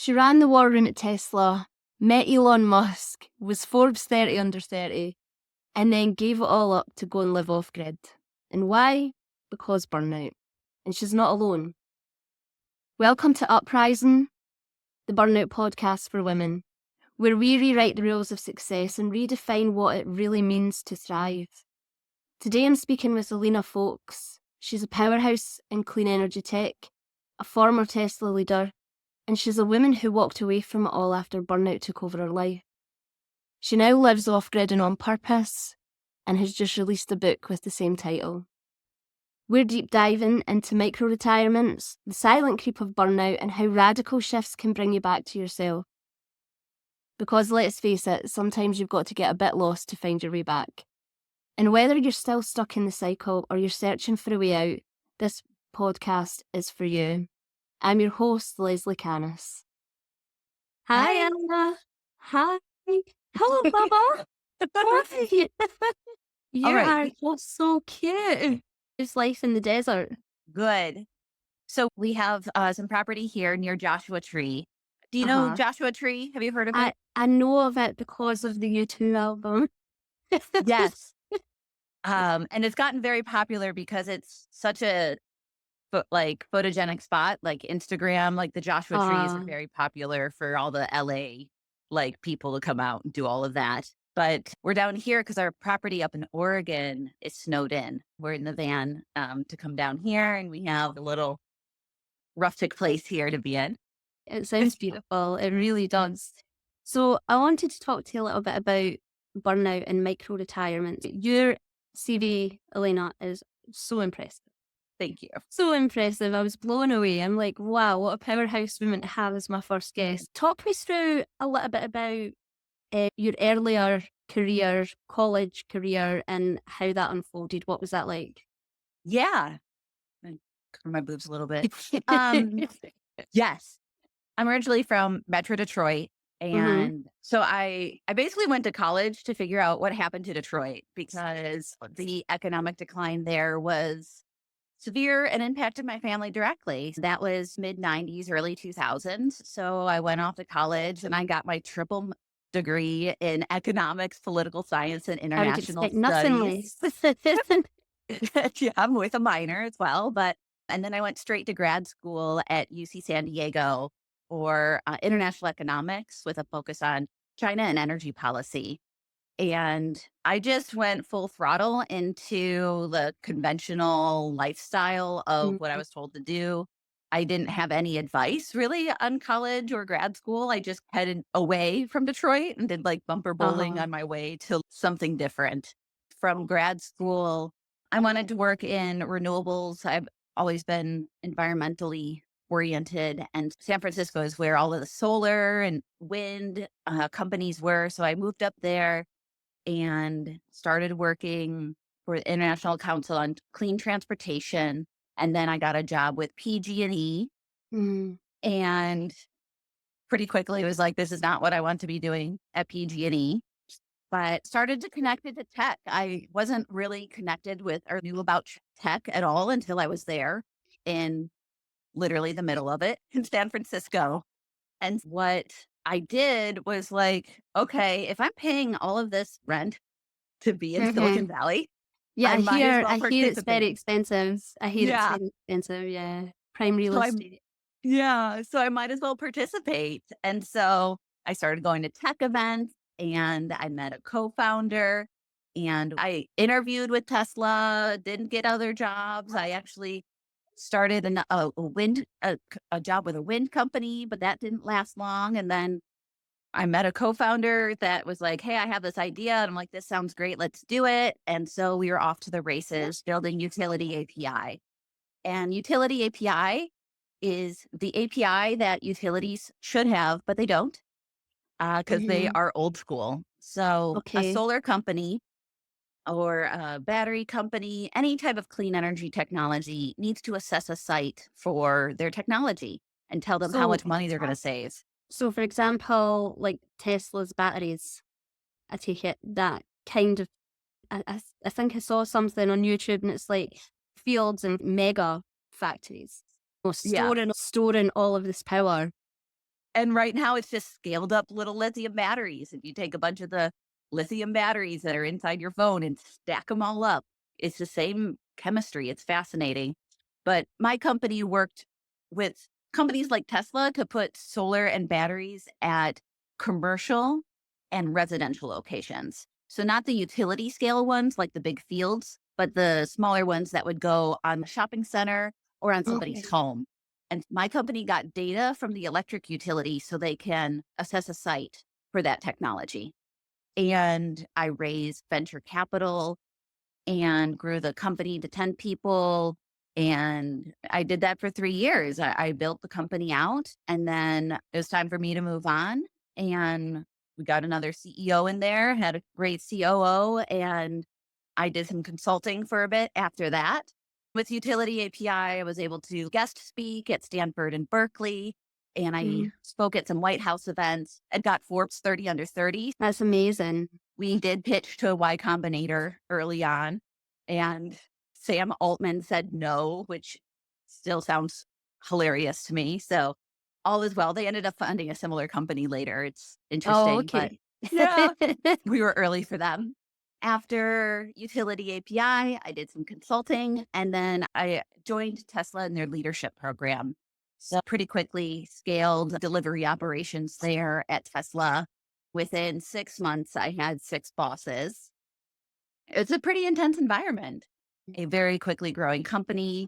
She ran the war room at Tesla, met Elon Musk, was Forbes 30 under 30, and then gave it all up to go and live off-grid. And why? Because burnout. And she's not alone. Welcome to Uprising, the Burnout podcast for women, where we rewrite the rules of success and redefine what it really means to thrive. Today I'm speaking with Elena. She's a powerhouse in clean energy tech, a former Tesla leader, and she's a woman who walked away from it all after burnout took over her life. She now lives off-grid and on purpose, and has just released a book with the same title. We're deep diving into micro-retirements, the silent creep of burnout, and how radical shifts can bring you back to yourself. Because let's face it, sometimes you've got to get a bit lost to find your way back. And whether you're still stuck in the cycle or you're searching for a way out, this podcast is for you. I'm your host, Leslie Canis. Hi, Elena. Hi. Hello, Bubba. Hi. You All right. are so cute. It's life in the desert. Good. So we have some property here near Joshua Tree. Do you know Joshua Tree? Have you heard of it? I know of it because of the U2 album. Yes. And it's gotten very popular because it's such a photogenic spot, like Instagram, like the Joshua trees are very popular for all the LA people to come out and do all of that. But we're down here because our property up in Oregon is snowed in. We're in the van to come down here, and we have a little rustic place here to be in. It sounds beautiful. It really does. So I wanted to talk to you a little bit about burnout and micro-retirement. Your CV, Elena, is so impressive. Thank you. So impressive. I was blown away. I'm like, wow, what a powerhouse woman to have as my first guest. Talk me through a little bit about your earlier career, college career, and how that unfolded. What was that like? Yeah. I cover my boobs a little bit. Yes. I'm originally from Metro Detroit. And so I basically went to college to figure out what happened to Detroit because the economic decline there was severe and impacted my family directly. That was mid-90s, early 2000s. So I went off to college and I got my triple degree in economics, political science, and international studies. Yeah, I'm with a minor as well. And then I went straight to grad school at UC San Diego for international economics with a focus on China and energy policy. And I just went full throttle into the conventional lifestyle of what I was told to do. I didn't have any advice really on college or grad school. I just headed away from Detroit and did bumper bowling on my way to something different. From grad school, I wanted to work in renewables. I've always been environmentally oriented, and San Francisco is where all of the solar and wind companies were. So I moved up there and started working for the International Council on Clean Transportation. And then I got a job with PG&E. And pretty quickly it was like, this is not what I want to be doing at PG&E. But started to connect it to tech. I wasn't really connected with or knew about tech at all until I was there in literally the middle of it in San Francisco. And what I did was okay, if I'm paying all of this rent to be in Silicon Valley, yeah, I hear it's very participate. expensive. I hear it's very expensive. Yeah, prime real estate. So I might as well participate. And so I started going to tech events, and I met a co-founder, and I interviewed with Tesla, didn't get other jobs. I actually started a job with a wind company, but that didn't last long. And then I met a co-founder that was like, hey, I have this idea. And I'm like, this sounds great. Let's do it. And so we were off to the races building Utility API. And Utility API is the API that utilities should have, but they don't because they are old school. So a solar company or a battery company, any type of clean energy technology needs to assess a site for their technology and tell them how much money they're going to save. So, for example, like Tesla's batteries, I take it that kind of, I think I saw something on YouTube and it's like fields and mega factories storing all of this power And right now it's just scaled up little lithium batteries. If you take a bunch of the lithium batteries that are inside your phone and stack them all up, it's the same chemistry. It's fascinating. But my company worked with companies like Tesla to put solar and batteries at commercial and residential locations. So not the utility scale ones like the big fields, but the smaller ones that would go on the shopping center or on somebody's Okay. home. And my company got data from the electric utility so they can assess a site for that technology. And I raised venture capital and grew the company to 10 people. And I did that for 3 years. I built the company out, and then it was time for me to move on. And we got another CEO in there, had a great COO, and I did some consulting for a bit after that. With Utility API, I was able to guest speak at Stanford and Berkeley, and I Mhm. spoke at some White House events and got Forbes 30 under 30. That's amazing. We did pitch to a Y Combinator early on, and Sam Altman said no, which still sounds hilarious to me. So all is well. They ended up funding a similar company later. It's Oh, interesting, but okay. yeah, we were early for them. After Utility API, I did some consulting, and then I joined Tesla in their leadership program. So pretty quickly scaled delivery operations there at Tesla. Within 6 months, I had 6 bosses. It's a pretty intense environment, a very quickly growing company.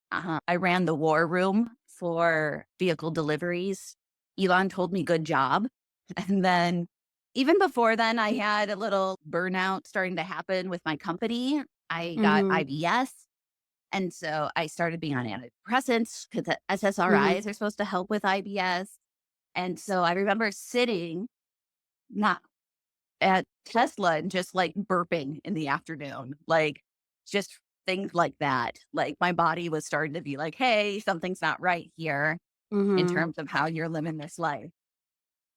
I ran the war room for vehicle deliveries. Elon told me good job. And then even before then, I had a little burnout starting to happen with my company. I got Mhm. IBS. And so I started being on antidepressants because the Mhm. SSRIs are supposed to help with IBS. And so I remember sitting not at Tesla and just like burping in the afternoon, like just things like that. Like my body was starting to be like, hey, something's not right here in Mhm. terms of how you're living this life.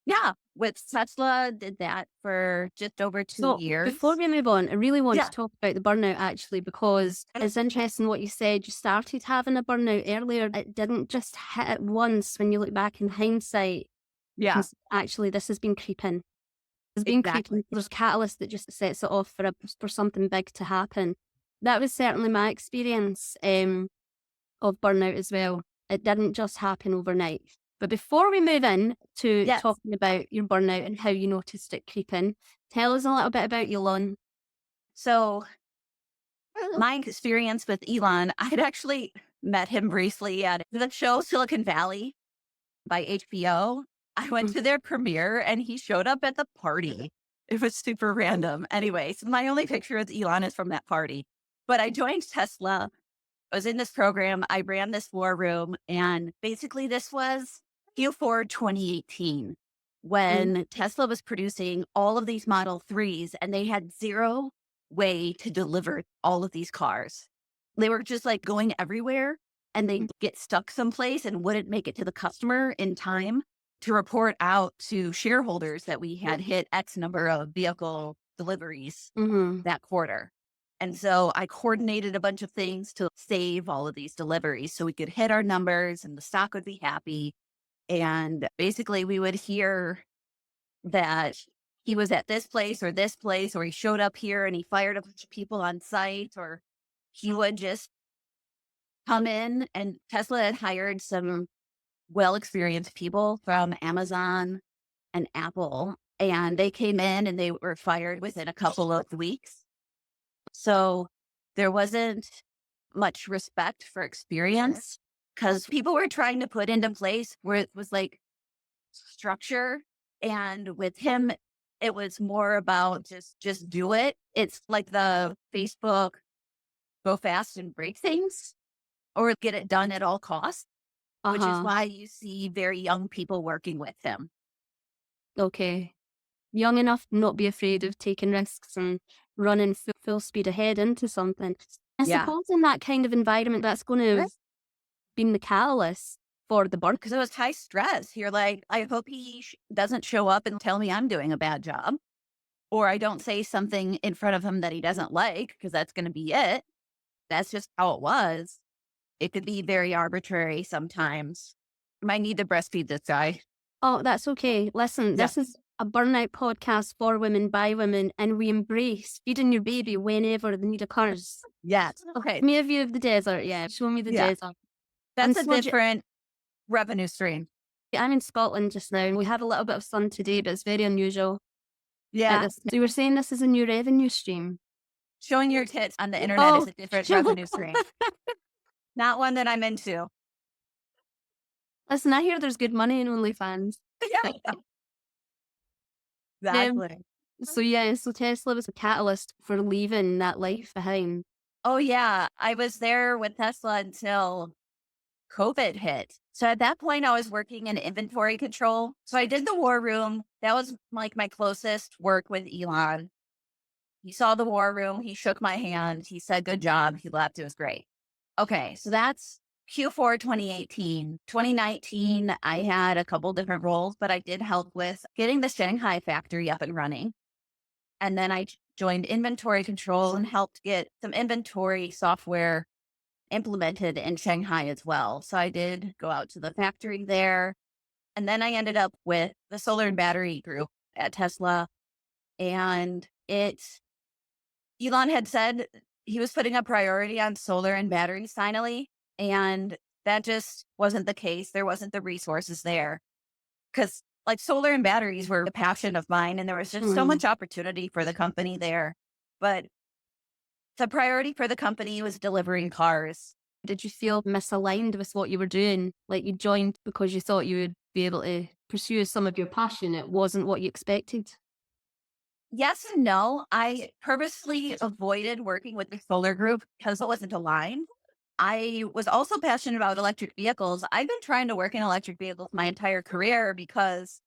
Yeah. With Tesla, did that for just over two So before years. we move on, I really want to Yeah. talk about the burnout actually, because it's interesting what you said. You started having a burnout earlier. It didn't just hit at once when you look back in hindsight. Yeah. Actually, this has been creeping. It's been Exactly. creeping. There's catalyst that just sets it off for something big to happen. That was certainly my experience of burnout as well. It didn't just happen overnight. But before we move in to Yes. talking about your burnout and how you noticed it creeping, tell us a little bit about Elon. So my experience with Elon, I had actually met him briefly at the show Silicon Valley by HBO. I went Mm. to their premiere and he showed up at the party. It was super random. Anyways, my only picture with Elon is from that party. But I joined Tesla. I was in this program. I ran this war room. And basically, this was Q4 2018 Mm. when Tesla was producing all of these Model 3s and they had zero way to deliver all of these cars. They were just like going everywhere and Mm. they'd get stuck someplace and wouldn't make it to the customer in time to report out to shareholders that we had hit X number of vehicle deliveries Mhm. that quarter. And so I coordinated a bunch of things to save all of these deliveries so we could hit our numbers and the stock would be happy. And basically, we would hear that he was at this place, or he showed up here and he fired a bunch of people on site, or he would just come in. And Tesla had hired some well experienced people from Amazon and Apple, and they came in and they were fired within a couple of weeks. So there wasn't much respect for experience because people were trying to put into place where it was like structure. And with him, it was more about just do it. It's like the Facebook go fast and break things or get it done at all costs, which is Uh-huh. why you see very young people working with him. Okay. Young enough to not be afraid of taking risks and running full speed ahead into something. I Yeah. suppose in that kind of environment, that's going to have been the catalyst for the burn. Because it was high stress. You're like, I hope he doesn't show up and tell me I'm doing a bad job. Or I don't say something in front of him that he doesn't like, because that's going to be it. That's just how it was. It could be very arbitrary sometimes. Might need to breastfeed this guy. Oh, that's okay. Listen, Yeah. this is a burnout podcast for women by women, and we embrace feeding your baby whenever the need occurs. Yes. Okay. Me a view of the desert, yeah. Show me the Yeah. desert. I'm That's a smudging. different revenue stream. I'm in Scotland just now, and we had a little bit of sun today, but it's very unusual at Yeah. this. So you were saying this is a new revenue stream? Showing your tits on the internet is Oh, a different revenue stream. Not one that I'm into. listen, I hear there's good money in OnlyFans. Yeah. Um, Exactly. so Tesla was a catalyst for leaving that life behind. Oh, yeah. I was there with Tesla until COVID hit. So at that point, I was working in inventory control. So I did the war room. That was like my closest work with Elon. He saw the war room. He shook my hand. He said, good job. He left. It was great. Okay. So that's Q4 2018. 2019, I had a couple different roles, but I did help with getting the Shanghai factory up and running. And then I joined inventory control and helped get some inventory software implemented in Shanghai as well. So I did go out to the factory there. And then I ended up with the solar and battery group at Tesla. And Elon had said he was putting a priority on solar and batteries finally. And that just wasn't the case. There wasn't the resources there because like solar and batteries were a passion of mine. And there was just so much opportunity for the company there. But the priority for the company was delivering cars. Did you feel misaligned with what you were doing? Like you joined because you thought you would be able to pursue some of your passion. It wasn't what you expected. Yes and no. I purposely avoided working with the solar group because it wasn't aligned. I was also passionate about electric vehicles. I've been trying to work in electric vehicles my entire career because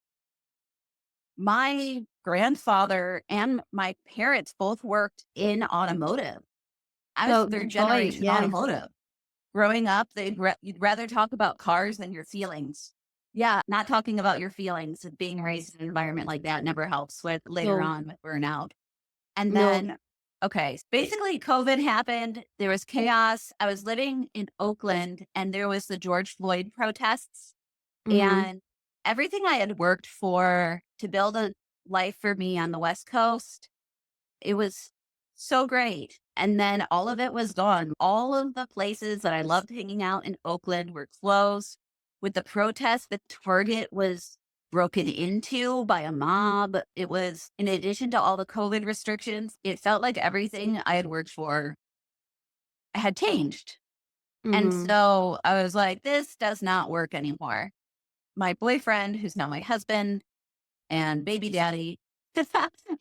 my grandfather and my parents both worked in automotive. I was So third right, generation yeah. automotive. Growing up, you'd rather talk about cars than your feelings. Yeah, not talking about your feelings and being raised in an environment like that never helps with later No, on with burnout. And no. then, okay, basically COVID happened. There was chaos. I was living in Oakland and there was the George Floyd protests. Mm-hmm. And everything I had worked for to build a life for me on the West Coast, it was so great. And then all of it was gone. All of the places that I loved hanging out in Oakland were closed. With the protests, the Target was broken into by a mob. It was, in addition to all the COVID restrictions, it felt like everything I had worked for had changed. And Mm-hmm. so I was like, this does not work anymore. My boyfriend, who's now my husband and baby daddy,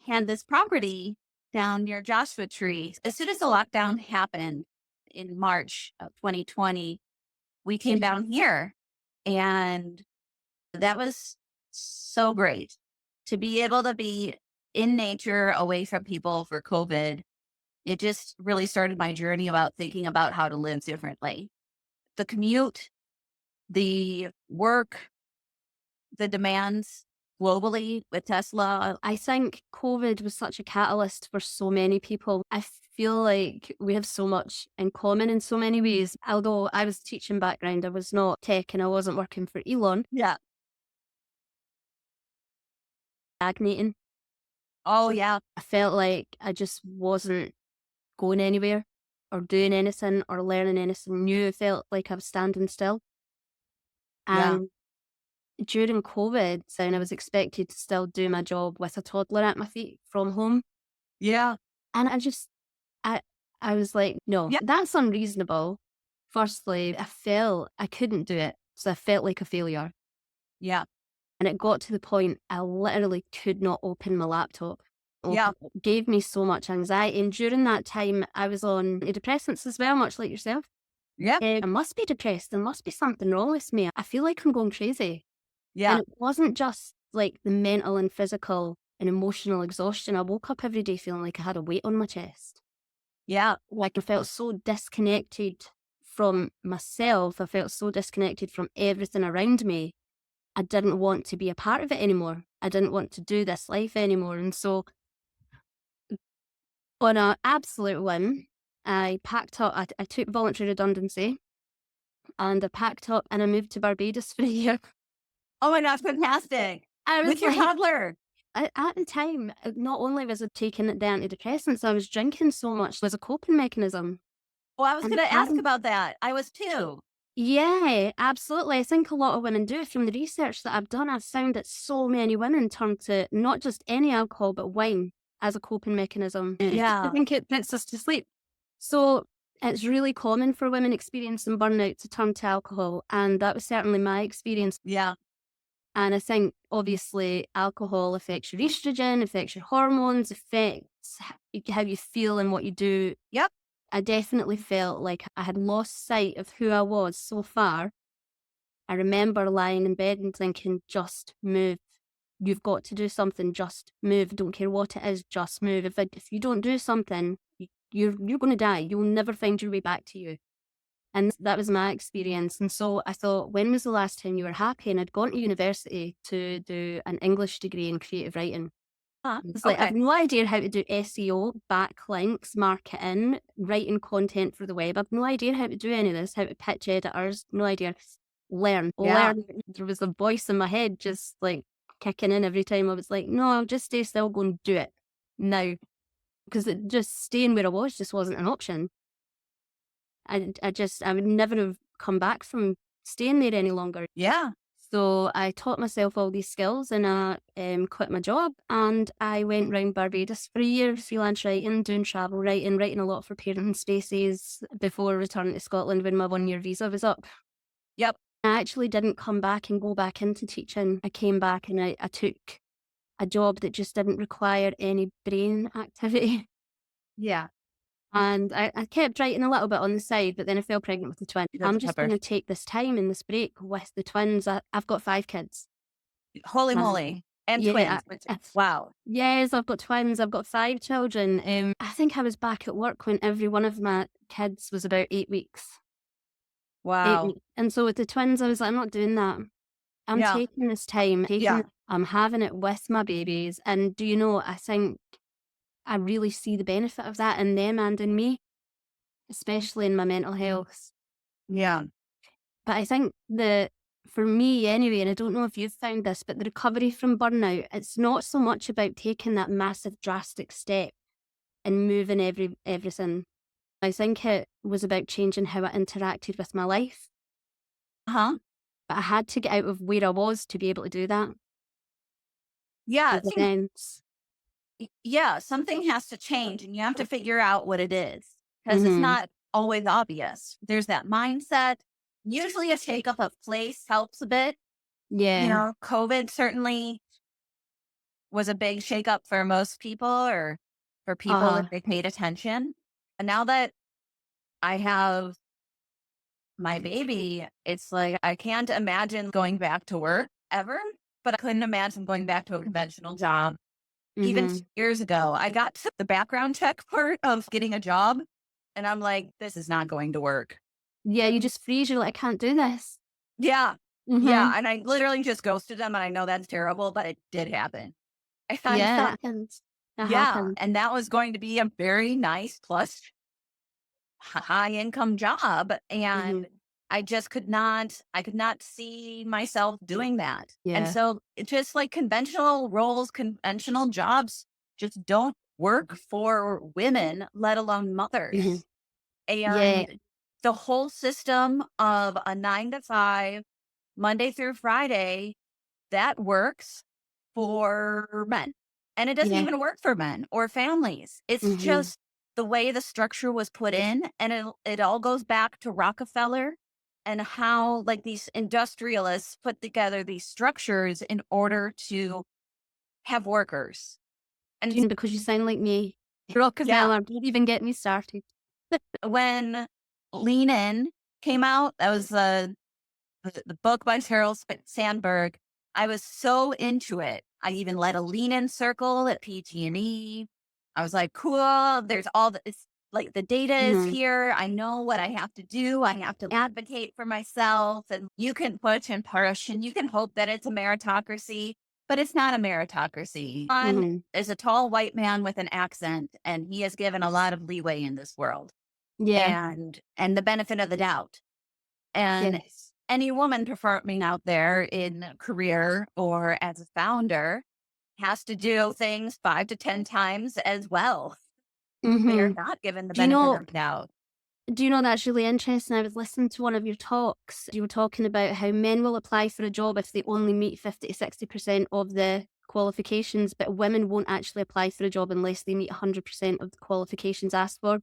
had this property down near Joshua Tree. As soon as the lockdown happened in March of 2020, we came down here and that was so great to be able to be in nature away from people for COVID. It just really started my journey about thinking about how to live differently. The commute, the work, the demands globally with Tesla. I think COVID was such a catalyst for so many people. I feel like we have so much in common in so many ways. Although I was teaching background, I was not tech and I wasn't working for Elon. Yeah. Stagnating. Oh, yeah. I felt like I just wasn't going anywhere or doing anything or learning anything new. I felt like I was standing still. Yeah. And during COVID, then I was expected to still do my job with a toddler at my feet from home. Yeah. And I, I was like, no, Yeah. that's unreasonable. Firstly, I felt I couldn't do it. So I felt like a failure. Yeah. And it got to the point I literally could not open my laptop. Yeah. It gave me so much anxiety. And during that time, I was on antidepressants as well, much like yourself. Yeah. I must be depressed. There must be something wrong with me. I feel like I'm going crazy. Yeah. And it wasn't just like the mental and physical and emotional exhaustion. I woke up every day feeling like I had a weight on my chest. Yeah. Like I felt so disconnected from myself. I felt so disconnected from everything around me. I didn't want to be a part of it anymore. I didn't want to do this life anymore. And so on an absolute whim, I packed up, I took voluntary redundancy and I packed up and I moved to Barbados for a year. Oh my gosh, fantastic. I was With your like, toddler. at the time, not only was I taking the antidepressants, I was drinking so much as a coping mechanism. Well, I was And going to ask having, about that. I was too. yeah, absolutely. I think a lot of women do. From the research that I've done, I've found that so many women turn to not just any alcohol, but wine as a coping mechanism. I Yeah. think it puts us to sleep. So it's really common for women experiencing burnout to turn to alcohol. And that was certainly my experience. Yeah. And I think obviously alcohol affects your estrogen, affects your hormones, affects how you feel and what you do. Yep. I definitely felt like I had lost sight of who I was so far. I remember lying in bed and thinking, just move. You've got to do something, just move. Don't care what it is, just move. If you don't do something, you're going to die. You'll never find your way back to you. And that was my experience. And so I thought, when was the last time you were happy? And I'd gone to university to do an English degree in creative writing. It's like, I've Okay. no idea how to do SEO, backlinks, marketing, writing content for the web. I've no idea how to do any of this, how to pitch editors, no idea. Learn, Yeah. learn. There was a voice in my head just like kicking in every time I was like, no, I'll just stay still, go and do it now. Because it just staying where I was just wasn't an option. I would never have come back from staying there any longer. Yeah. So I taught myself all these skills and I quit my job and I went round Barbados for a year, freelance writing, doing travel writing, writing a lot for parent spaces before returning to Scotland when my 1-year visa was up. Yep. I actually didn't come back and go back into teaching. I came back and I took a job that just didn't require any brain activity. Yeah. And I kept writing a little bit on the side, but then I fell pregnant with the twins. That's I'm a just pepper. going to take this time in this break with the twins. I've got 5 kids. Holy Uh, moly. And yeah, twins. Wow. yes, I've got twins. I've got 5 children. I think I was back at work when every one of my kids was about 8 weeks. 8 Wow. weeks. And so with the twins, I was like, I'm not doing that. I'm Yeah. taking this time, Yeah. I'm having it with my babies. And do you know, I think I really see the benefit of that in them and in me, especially in my mental health. Yeah. But I think for me anyway, and I don't know if you've found this, but the recovery from burnout, it's not so much about taking that massive drastic step and moving everything. I think it was about changing how I interacted with my life. Uh-huh. But I had to get out of where I was to be able to do that. Yeah. Does that make sense? Yeah. Something has to change and you have to figure out what it is because it's Mm-hmm. not always obvious. There's that mindset. Usually a shake-up of place helps a bit. Yeah. COVID certainly was a big shakeup for most people or for people if Uh-huh. they paid attention. And now that I have my baby, it's like I can't imagine going back to work ever, but I couldn't imagine going back to a conventional job. Even Mm-hmm. 2 years ago, I got to the background check part of getting a job, and I'm like, this is not going to work. Yeah, you just freeze. You're like, I can't do this. Yeah. Mm-hmm. Yeah. And I literally just ghosted them. And I know that's terrible, but it did happen. And I Yeah, it thought, happens. It yeah. happens. And that was going to be a very nice plus high income job. Mm-hmm. And I could not see myself doing that. And Yeah. so it's just like conventional roles, conventional jobs just don't work for women, let alone Mm-hmm. mothers. Yeah. And the whole system of a 9 to 5, Monday through Friday, that works for men. And it doesn't Yeah. even work for men or families. It's Mm-hmm. just the way the structure was put in. And it all goes back to Rockefeller and how, like, these industrialists put together these structures in order to have workers. And Because you sound like me. yeah, Rockefeller, don't even get me started. when Lean In came out, that was the book by Sandberg. I was so into it. I even led a lean in circle at PG&E. I was like, cool. There's it's like the data is Mhm. here. I know what I have to do. I have to advocate for myself. And you can push and push and you can hope that it's a meritocracy, but it's not a meritocracy. One Mhm. is a tall white man with an accent, and he has given a lot of leeway in this world Yeah. and the benefit of the doubt. And Yes. any woman performing out there in a career or as a founder has to do things 5 to 10 times as well. They are Hmm. not given the Do you benefit know? of the doubt. Do you know that's really interesting? I was listening to one of your talks. You were talking about how men will apply for a job if they only meet 50 to 60% of the qualifications, but women won't actually apply for a job unless they meet 100% of the qualifications asked for.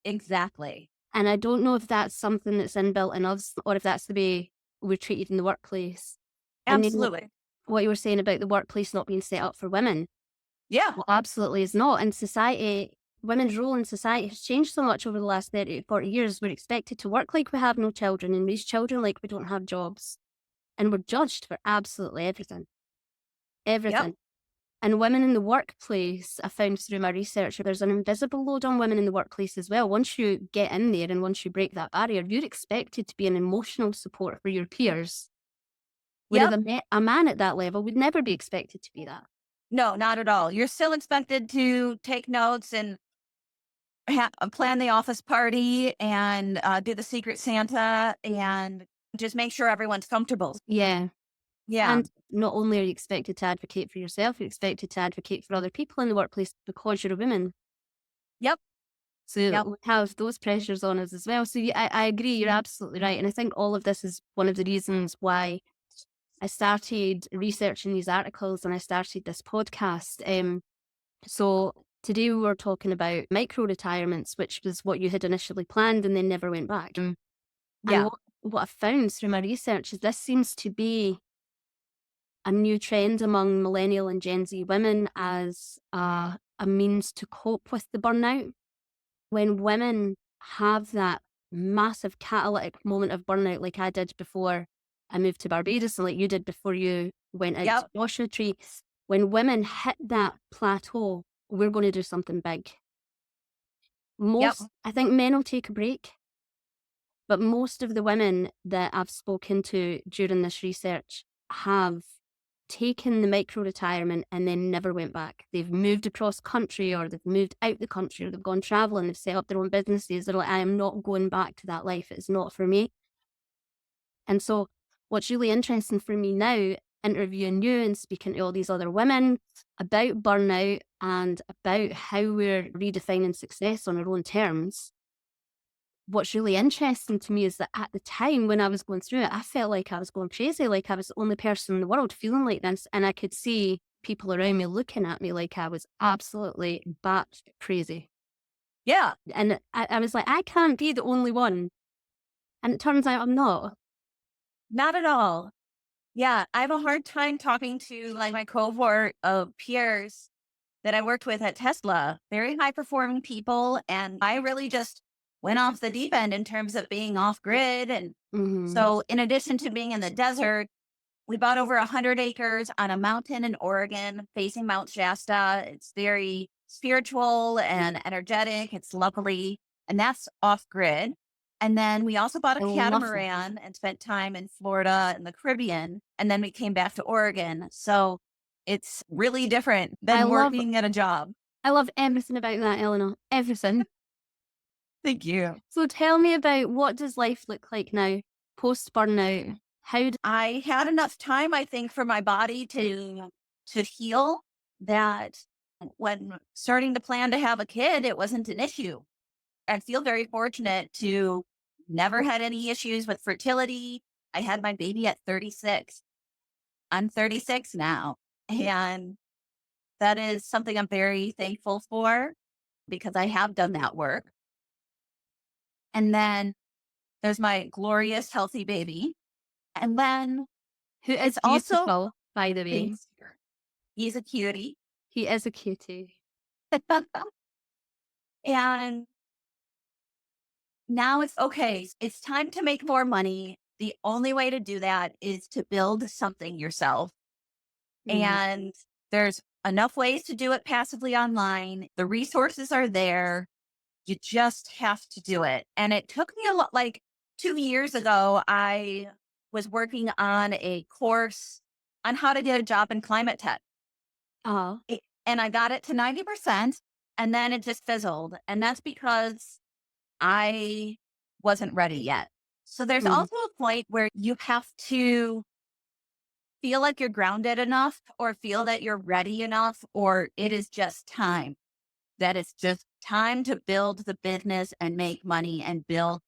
Exactly. And I don't know if that's something that's inbuilt in us or if that's the way we're treated in the workplace. And then Absolutely. what you were saying about the workplace not being set up for women, Yeah. well, absolutely is not. In society, women's role in society has changed so much over the last 30 to 40 years. We're expected to work like we have no children and raise children like we don't have jobs. And we're judged for absolutely everything. Yep. Everything. And women in the workplace, I found through my research, there's an invisible load on women in the workplace as well. Once you get in there and once you break that barrier, you're expected to be an emotional support for your peers. Whereas Yep. a man at that level would never be expected to be that. No, not at all. You're still expected to take notes and plan the office party and do the Secret Santa and just make sure everyone's comfortable. Yeah. Yeah. And not only are you expected to advocate for yourself, you're expected to advocate for other people in the workplace because you're a woman. Yep. So Yep. we have those pressures on us as well. So I agree, you're absolutely right. And I think all of this is one of the reasons why I started researching these articles and I started this podcast. So today we were talking about micro retirements, which was what you had initially planned and then never went back. And Yeah. what I found through my research is this seems to be a new trend among millennial and Gen Z women as a means to cope with the burnout. When women have that massive catalytic moment of burnout, like I did before I moved to Barbados and like you did before you went out to Yep. Joshua Tree, when women hit that plateau, we're going to do something big. Yep. I think men will take a break, but most of the women that I've spoken to during this research have taken the micro retirement and then never went back. They've moved across country or they've moved out the country or they've gone traveling, they've set up their own businesses. They're like, I am not going back to that life. It's not for me. And so what's really interesting for me now, interviewing you and speaking to all these other women about burnout and about how we're redefining success on our own terms, what's really interesting to me is that at the time when I was going through it, I felt like I was going crazy, like I was the only person in the world feeling like this. And I could see people around me looking at me like I was absolutely bat crazy. Yeah. And I was like, I can't be the only one. And it turns out I'm not. Not at all. Yeah. I have a hard time talking to like my cohort of peers that I worked with at Tesla, very high performing people. And I really just went off the deep end in terms of being off grid. And Hmm. so, in addition to being in the desert, we bought over 100 acres on a mountain in Oregon facing Mount Shasta. It's very spiritual and energetic. It's lovely. And that's off grid. And then we also bought a I love that. catamaran and spent time in Florida and the Caribbean. And then we came back to Oregon. So it's really different I than love, working at a job. I love everything about that, Elena. Everything. Thank you. So tell me about what does life look like now, post burnout? I had enough time, I think, for my body to heal that when starting to plan to have a kid, it wasn't an issue. I feel very fortunate to never had any issues with fertility. I had my baby at 36. I'm 36 now. And that is something I'm very thankful for because I have done that work. And then there's my glorious, healthy baby. And then Who is it's also, beautiful, by the way. thanks, he's a cutie. He is a cutie. And now it's okay. It's time to make more money. The only way to do that is to build something yourself. Mhm. And there's enough ways to do it passively online. The resources are there. You just have to do it. And it took me a lot, like 2 years ago, I was working on a course on how to get a job in climate tech. Oh, And I got it to 90%, and then it just fizzled. And that's because I wasn't ready yet. So there's Mm. also a point where you have to feel like you're grounded enough or feel that you're ready enough, or it is just time. That it's just time to build the business and make money and build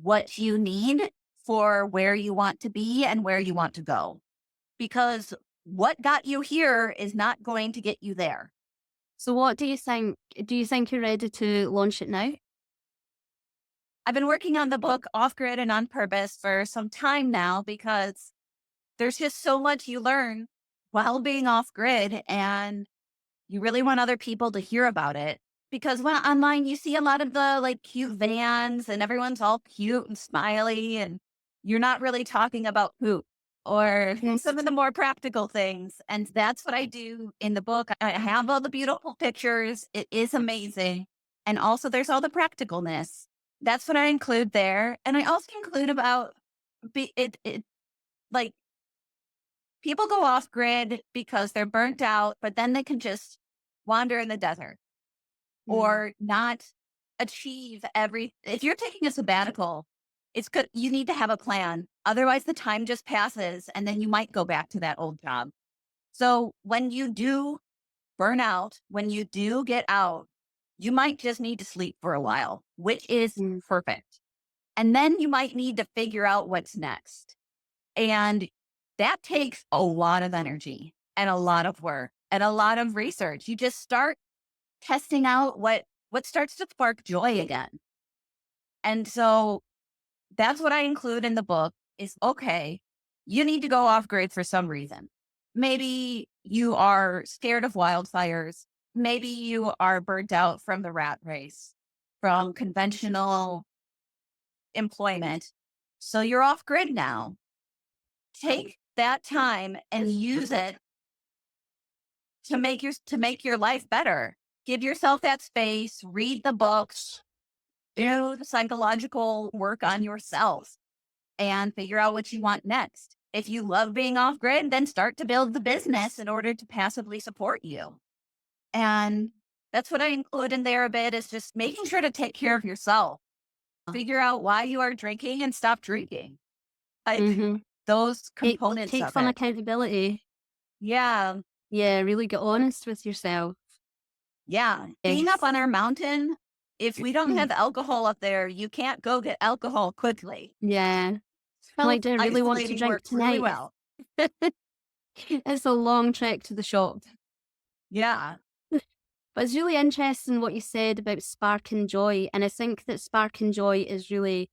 what you need for where you want to be and where you want to go. Because what got you here is not going to get you there. So what do you think? Do you think you're ready to launch it now? I've been working on the book Off Grid and On Purpose for some time now because there's just so much you learn while being off grid, and you really want other people to hear about it. Because when online, you see a lot of the like cute vans and everyone's all cute and smiley, and you're not really talking about poop or some of the more practical things. And that's what I do in the book. I have all the beautiful pictures. It is amazing. And also, there's all the practicalness. That's what I include there. And I also include about like people go off grid because they're burnt out, but then they can just wander in the desert Mm. or not achieve if you're taking a sabbatical, it's good. You need to have a plan. Otherwise the time just passes and then you might go back to that old job. So when you do burn out, when you do get out, you might just need to sleep for a while, which is Mm. perfect. And then you might need to figure out what's next. And that takes a lot of energy and a lot of work and a lot of research. You just start testing out what starts to spark joy again. And so that's what I include in the book is okay, you need to go off grid for some reason. Maybe you are scared of wildfires. Maybe you are burnt out from the rat race, from conventional employment. So you're off grid now. Take that time and use it to make your life better. Give yourself that space, read the books, do the psychological work on yourself and figure out what you want next. If you love being off grid, then start to build the business in order to passively support you. And that's what I include in there a bit is just making sure to take care of yourself. Figure out why you are drinking and stop drinking. I, Mm-hmm. those Take components take of some it. accountability. Yeah. Yeah, really get honest with yourself. Yeah. Being up Yes. on our mountain, if we don't have alcohol up there, you can't go get alcohol quickly. Yeah. Like, do I really want to Self-isolating drink works really tonight? well. It's a long trek to the shop. Yeah. But it's really interesting what you said about spark and joy. And I think that spark and joy is really,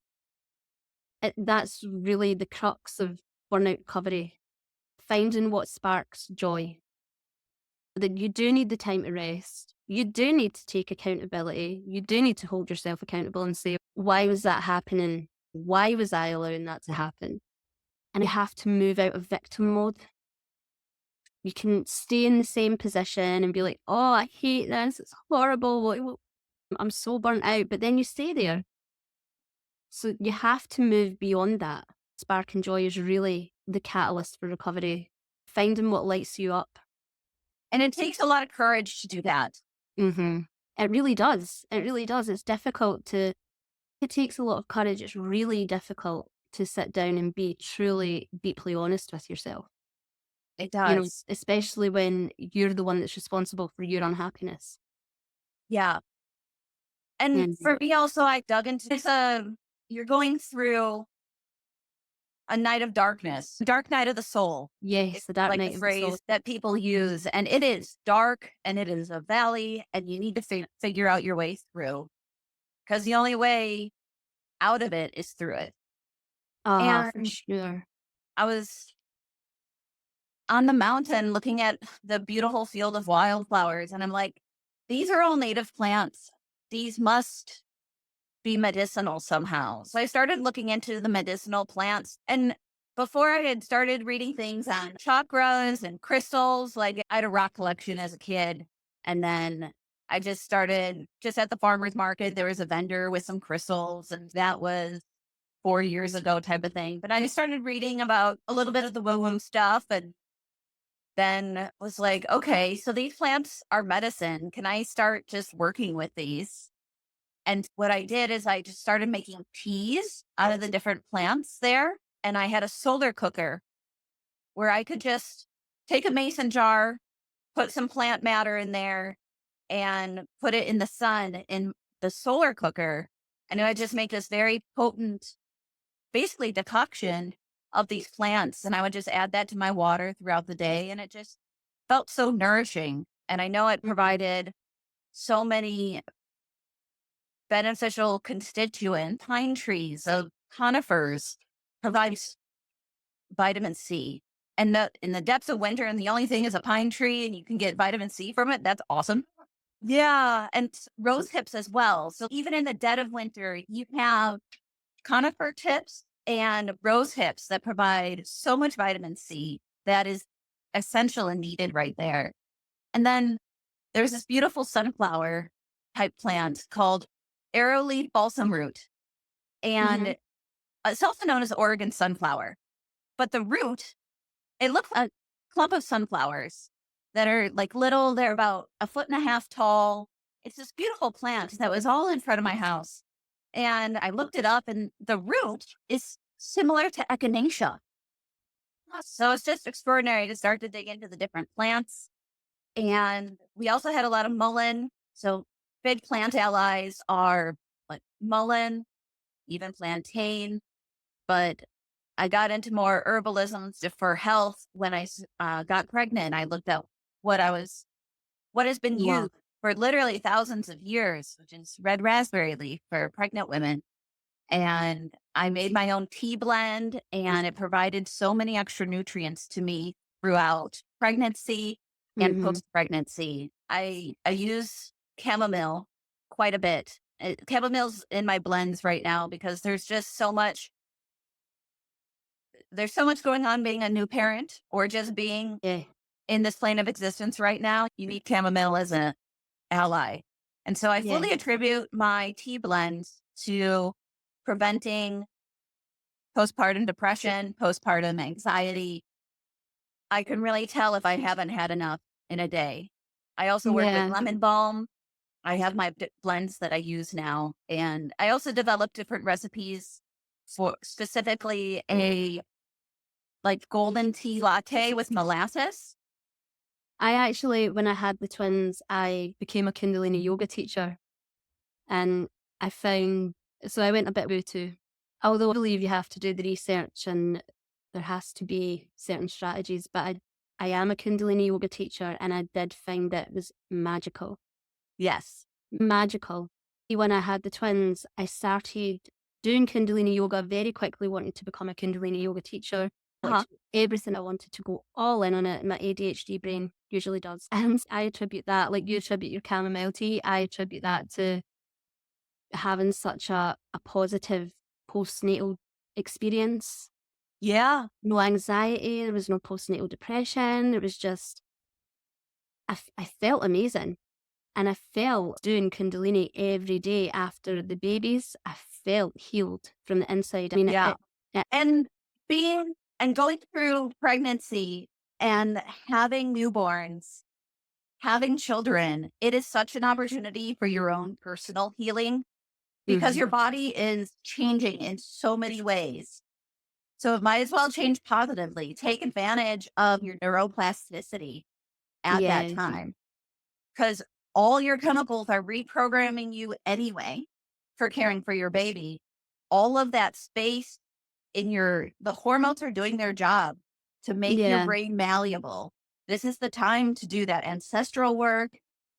that's really the crux of burnout recovery. Finding what sparks joy. That you do need the time to rest. You do need to take accountability. You do need to hold yourself accountable and say, why was that happening? Why was I allowing that to happen? And you have to move out of victim mode. You can stay in the same position and be like, oh, I hate this. It's horrible. I'm so burnt out. But then you stay there. So you have to move beyond that. Spark and joy is really the catalyst for recovery. Finding what lights you up. And it takes a lot of courage to do that. Mm-hmm. It really does. It really does. It's difficult to, it takes a lot of courage. It's really difficult to sit down and be truly, deeply honest with yourself. It You know, does. especially when you're the one that's responsible for your unhappiness. Yeah. And And for me also, I dug into you're going through a night of darkness, dark night of the soul. yes, It's the dark like the night of the soul. phrase that people use. And it is dark and it is a valley and you need to figure out your way through because the only way out of it is through it. Ah, for And sure. I was on the mountain looking at the beautiful field of wildflowers. And I'm like, these are all native plants. These must be medicinal somehow. So I started looking into the medicinal plants. And before I had started reading things on chakras and crystals, like I had a rock collection as a kid. And then I just started just at the farmer's market. There was a vendor with some crystals, and that was 4 years ago type of thing. But I just started reading about a little bit of the woo-woo stuff and then was like, okay, so these plants are medicine. Can I start just working with these? And what I did is I just started making teas out of the different plants there. And I had a solar cooker where I could just take a mason jar, put some plant matter in there, and put it in the sun in the solar cooker. And it would just make this very potent, basically decoction of these plants. And I would just add that to my water throughout the day. And it just felt so nourishing. And I know it provided so many beneficial constituent pine trees, conifers, provides vitamin C. And in the depths of winter, and the only thing is a pine tree, and you can get vitamin C from it. That's awesome. Yeah, and rose hips as well. So even in the dead of winter, you have conifer tips and rose hips that provide so much vitamin C that is essential and needed right there. And then there's this beautiful sunflower type plant called arrowleaf balsam root. And it's also known as Oregon sunflower. But the root, it looks like a clump of sunflowers that are like little, they're about 1.5 feet tall. It's this beautiful plant that was all in front of my house. And I looked it up, and the root is similar to echinacea. So it's just extraordinary to start to dig into the different plants. And we also had a lot of mullein. So big plant allies are like mullein, even plantain. But I got into more herbalism for health when I got pregnant. I looked at what has been used for literally thousands of years, which is red raspberry leaf for pregnant women. And I made my own tea blend, and it provided so many extra nutrients to me throughout pregnancy and post-pregnancy. I use chamomile quite a bit. Chamomile's in my blends right now because there's so much going on being a new parent or just being in this plane of existence right now. You need chamomile as an ally. And so I fully attribute my tea blends to preventing postpartum depression, postpartum anxiety. I can really tell if I haven't had enough in a day. I also work with lemon balm. I have my blends that I use now. And I also developed different recipes for specifically a like golden tea latte with molasses. I actually, when I had the twins, I became a Kundalini yoga teacher. And I found, so I went a bit woo-too. Although I believe you have to do the research and there has to be certain strategies, but I am a Kundalini yoga teacher, and I did find it was magical. Yes. Magical. When I had the twins, I started doing Kundalini yoga very quickly, wanting to become a Kundalini yoga teacher. Everything, I wanted to go all in on it. My ADHD brain usually does. And I attribute that, like you attribute your chamomile tea, I attribute that to having such a positive postnatal experience. Yeah. No anxiety. There was no postnatal depression. It was just, I felt amazing. And I felt doing Kundalini every day after the babies, I felt healed from the inside. I mean, and going through pregnancy and having newborns, having children, it is such an opportunity for your own personal healing because your body is changing in so many ways. So it might as well change positively. Take advantage of your neuroplasticity at that time, because all your chemicals are reprogramming you anyway for caring for your baby. All of that space in the hormones are doing their job to make your brain malleable. This is the time to do that ancestral work,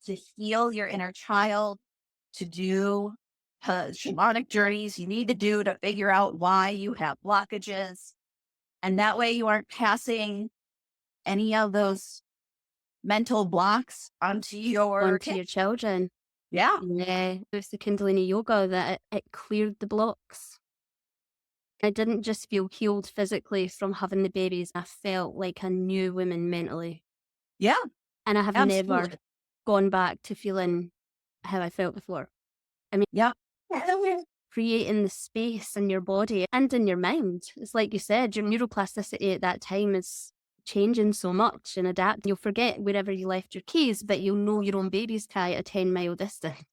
to heal your inner child, to do shamanic journeys you need to do to figure out why you have blockages. And that way you aren't passing any of those mental blocks onto your children. Yeah. There's the Kundalini yoga that it cleared the blocks. I didn't just feel healed physically from having the babies. I felt like a new woman mentally. Yeah. And I have never gone back to feeling how I felt before. I mean, creating the space in your body and in your mind. It's like you said, your neuroplasticity at that time is changing so much and adapting. You'll forget wherever you left your keys, but you'll know your own baby's tie at a 10-mile distance.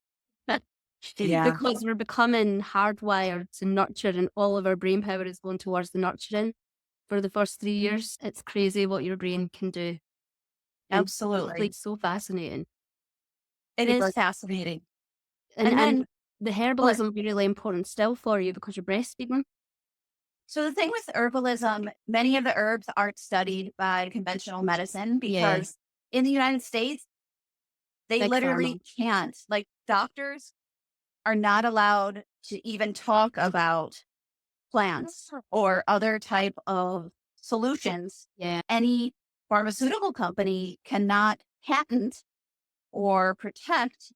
Yeah. because we're becoming hardwired to nurture, and all of our brain power is going towards the nurturing for the first 3 years. It's crazy what your brain can do. And Absolutely. it's so fascinating. It is Because- fascinating. And, And then and the herbalism will be really important still for you because you're breastfeeding. So the thing with herbalism, many of the herbs aren't studied by conventional medicine Yeah. because in the United States, they Big literally can't. Like doctors are not allowed to even talk about plants or other type of solutions. Yeah. Any pharmaceutical company cannot patent or protect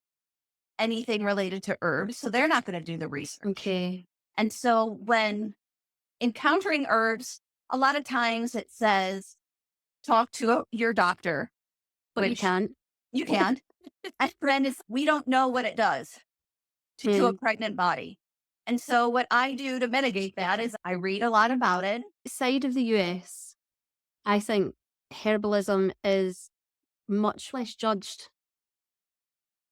anything related to herbs. So they're not going to do the research. Okay. And so when encountering herbs, a lot of times it says, talk to your doctor. But you which can't. You can't. And then we don't know what it does to a pregnant body. And so what I do to mitigate that is I read a lot about it. Side of the US, I think herbalism is much less judged.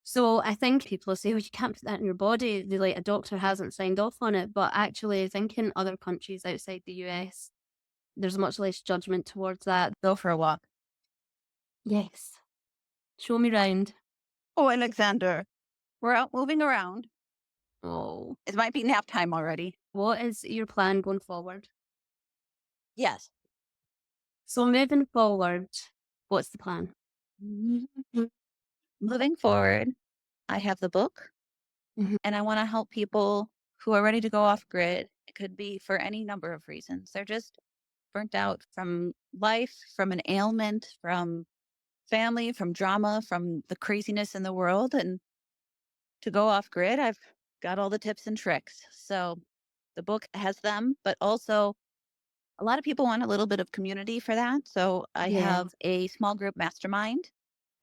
So I think people say, oh, you can't put that in your body. They like, a doctor hasn't signed off on it. But actually, I think in other countries outside the US, there's much less judgment towards that. Go for a walk. Yes. Show me round. Oh, Alexander, we're out moving around. Oh. It might be nap time already. What is your plan going forward? Yes. So moving forward, what's the plan? Moving forward, I have the book Mhm. and I want to help people who are ready to go off grid. It could be for any number of reasons. They're just burnt out from life, from an ailment, from family, from drama, from the craziness in the world. And to go off grid, I've got all the tips and tricks. So the book has them, but also a lot of people want a little bit of community for that. So I Yeah. have a small group mastermind.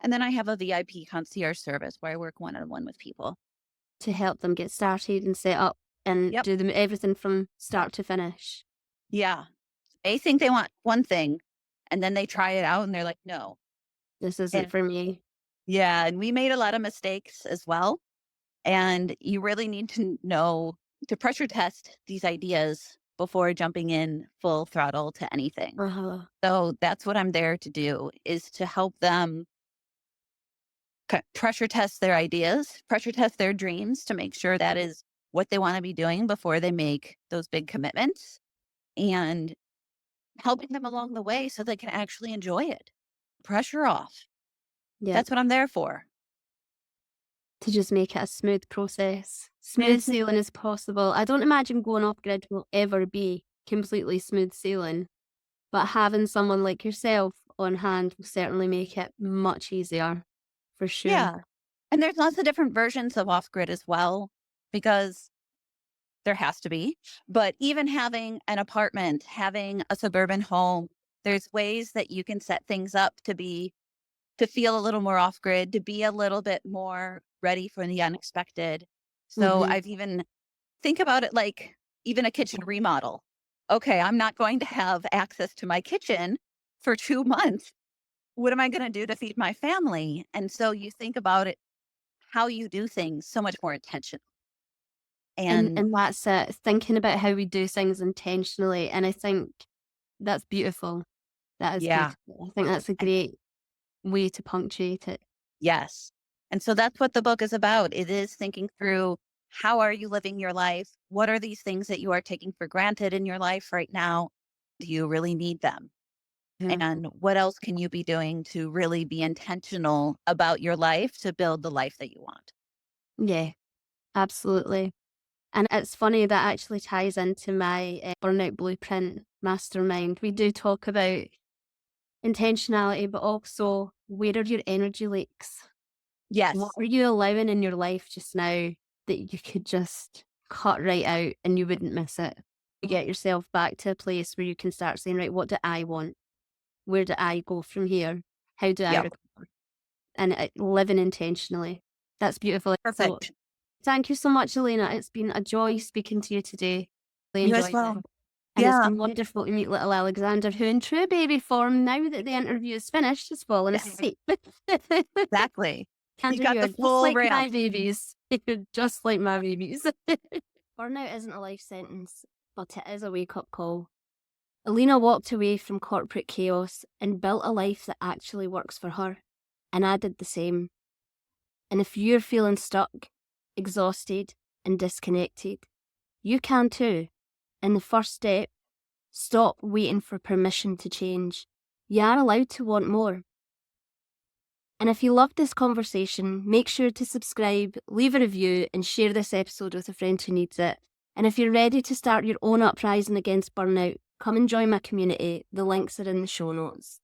And then I have a VIP concierge service where I work one-on-one with people. To help them get started and set up and Yep. do them everything from start to finish. Yeah. They think they want one thing and then they try it out and they're like, no. This isn't And for me. yeah. And we made a lot of mistakes as well. And you really need to know to pressure test these ideas before jumping in full throttle to anything. Uh-huh. So that's what I'm there to do, is to help them pressure test their ideas, pressure test their dreams to make sure that is what they want to be doing before they make those big commitments, and helping them along the way so they can actually enjoy it. Pressure off. Yeah. That's what I'm there for. To just make it a smooth process. Smooth sailing as possible. I don't imagine going off grid will ever be completely smooth sailing, but having someone like yourself on hand will certainly make it much easier, for sure. Yeah. And there's lots of different versions of off grid as well, because there has to be. But even having an apartment, having a suburban home, there's ways that you can set things up to feel a little more off grid, to be a little bit more ready for the unexpected. So Mhm. I've even think about it like even a kitchen remodel. Okay, I'm not going to have access to my kitchen for 2 months. What am I going to do to feed my family? And so you think about it, how you do things so much more intentional. And And that's it. Thinking about how we do things intentionally. And I think that's beautiful. That is yeah, beautiful. I think that's a great way to punctuate it. yes. And so that's what the book is about. It is thinking through, how are you living your life? What are these things that you are taking for granted in your life right now? Do you really need them? Yeah. And what else can you be doing to really be intentional about your life to build the life that you want? Yeah, absolutely. And it's funny that actually ties into my Burnout Blueprint mastermind. We do talk about intentionality, but also where are your energy leaks? Yes. What are you allowing in your life just now that you could just cut right out and you wouldn't miss it? You get yourself back to a place where you can start saying, right, what do I want? Where do I go from here? How do I Yep. recover? And living intentionally. That's beautiful. So, Perfect. thank you so much, Elena. It's been a joy speaking to you today. Really You as enjoyed well. it. And it's Yeah. been wonderful to meet little Alexander, who in true baby form, now that the interview is finished, has fallen asleep. Exactly. Can't You do got you the just full like my ramp. babies. Just like my babies. Burnout isn't a life sentence, but it is a wake-up call. Elena walked away from corporate chaos and built a life that actually works for her. And I did the same. And if you're feeling stuck, exhausted, and disconnected, you can too. And the first step, stop waiting for permission to change. You are allowed to want more. And if you loved this conversation, make sure to subscribe, leave a review, and share this episode with a friend who needs it. And if you're ready to start your own uprising against burnout, come and join my community. The links are in the show notes.